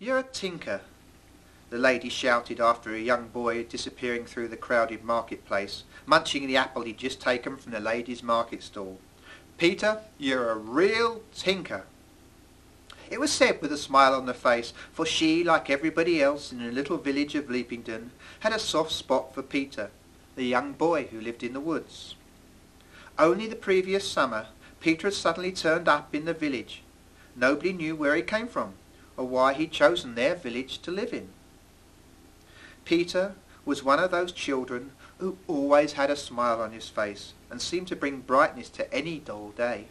"You're a tinker," the lady shouted after a young boy disappearing through the crowded marketplace, munching the apple he'd just taken from the lady's market stall. "Peter, you're a real tinker." It was said with a smile on her face, for she, like everybody else in the little village of Leapington, had a soft spot for Peter, the young boy who lived in the woods. Only the previous summer, Peter had suddenly turned up in the village. Nobody knew where he came from, or why he'd chosen their village to live in. Peter was one of those children who always had a smile on his face and seemed to bring brightness to any dull day.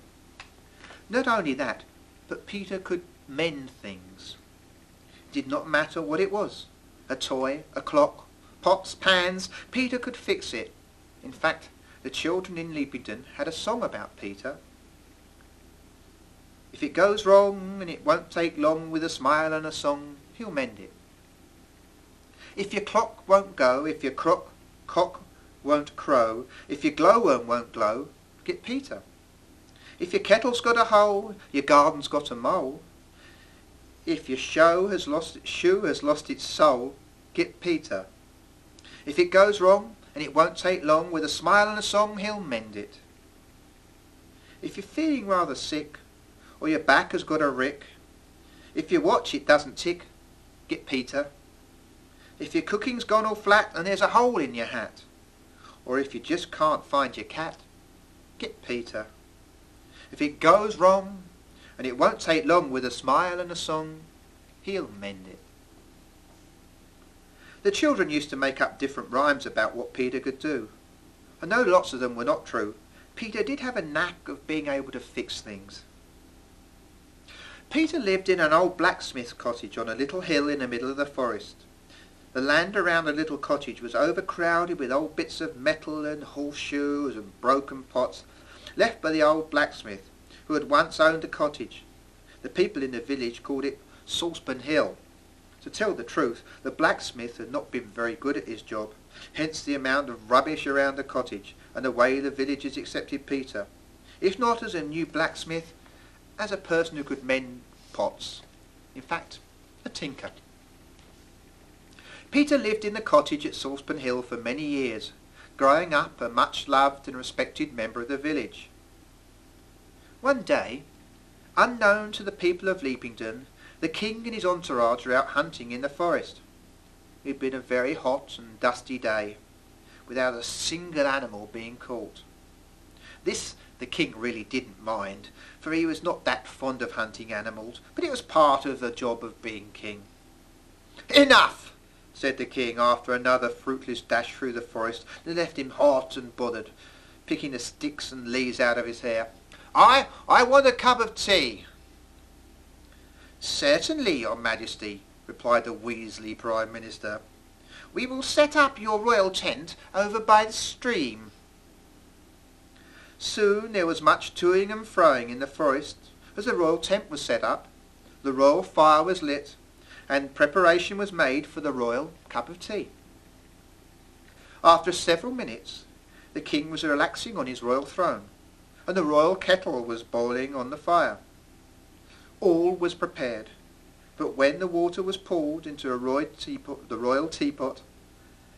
Not only that, but Peter could mend things. It did not matter what it was. A toy, a clock, pots, pans, Peter could fix it. In fact, the children in Leapington had a song about Peter. "If it goes wrong, and it won't take long, with a smile and a song, he'll mend it. If your clock won't go, if your cock won't crow, if your glowworm won't glow, get Peter. If your kettle's got a hole, your garden's got a mole, if your shoe has lost its soul, get Peter. If it goes wrong, and it won't take long, with a smile and a song, he'll mend it. If you're feeling rather sick, or your back has got a rick, if your watch it doesn't tick, get Peter. If your cooking's gone all flat and there's a hole in your hat, or if you just can't find your cat, get Peter. If it goes wrong, and it won't take long, with a smile and a song, he'll mend it." The children used to make up different rhymes about what Peter could do. And though lots of them were not true, Peter did have a knack of being able to fix things. Peter lived in an old blacksmith's cottage on a little hill in the middle of the forest. The land around the little cottage was overcrowded with old bits of metal and horseshoes and broken pots, left by the old blacksmith, who had once owned the cottage. The people in the village called it Saucepan Hill. To tell the truth, the blacksmith had not been very good at his job, hence the amount of rubbish around the cottage and the way the villagers accepted Peter, if not as a new blacksmith, as a person who could mend pots. In fact, a tinker. Peter lived in the cottage at Saucepan Hill for many years, growing up a much loved and respected member of the village. One day, unknown to the people of Leapington, the king and his entourage were out hunting in the forest. It had been a very hot and dusty day, without a single animal being caught. This the king really didn't mind, for he was not that fond of hunting animals, but it was part of the job of being king. "Enough!" said the king, after another fruitless dash through the forest that left him hot and bothered, picking the sticks and leaves out of his hair. I want a cup of tea." "Certainly, your majesty," replied the Weasley Prime Minister. "We will set up your royal tent over by the stream." Soon there was much toing and froing in the forest as the royal tent was set up, the royal fire was lit, and preparation was made for the royal cup of tea. After several minutes, the king was relaxing on his royal throne, and the royal kettle was boiling on the fire. All was prepared, but when the water was poured into the royal teapot,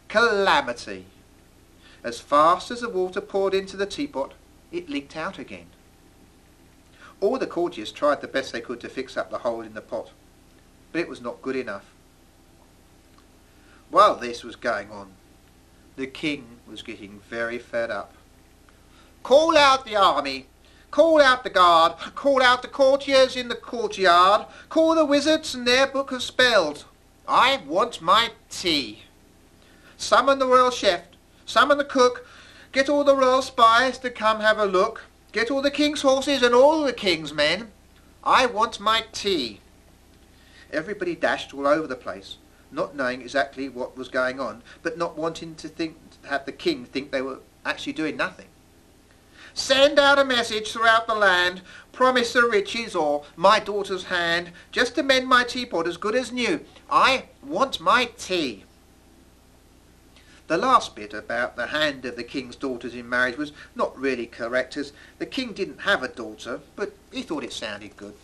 calamity! As fast as the water poured into the teapot, it leaked out again. All the courtiers tried the best they could to fix up the hole in the pot, but it was not good enough. While this was going on, the king was getting very fed up. "Call out the army, call out the guard, call out the courtiers in the courtyard, call the wizards and their book of spells. I want my tea. Summon the royal chef, summon the cook, get all the royal spies to come have a look, get all the king's horses and all the king's men. I want my tea." Everybody dashed all over the place, not knowing exactly what was going on, but not wanting to have the king think they were actually doing nothing. "Send out a message throughout the land, promise the riches or my daughter's hand, just to mend my teapot as good as new. I want my tea." The last bit about the hand of the king's daughters in marriage was not really correct, as the king didn't have a daughter, but he thought it sounded good.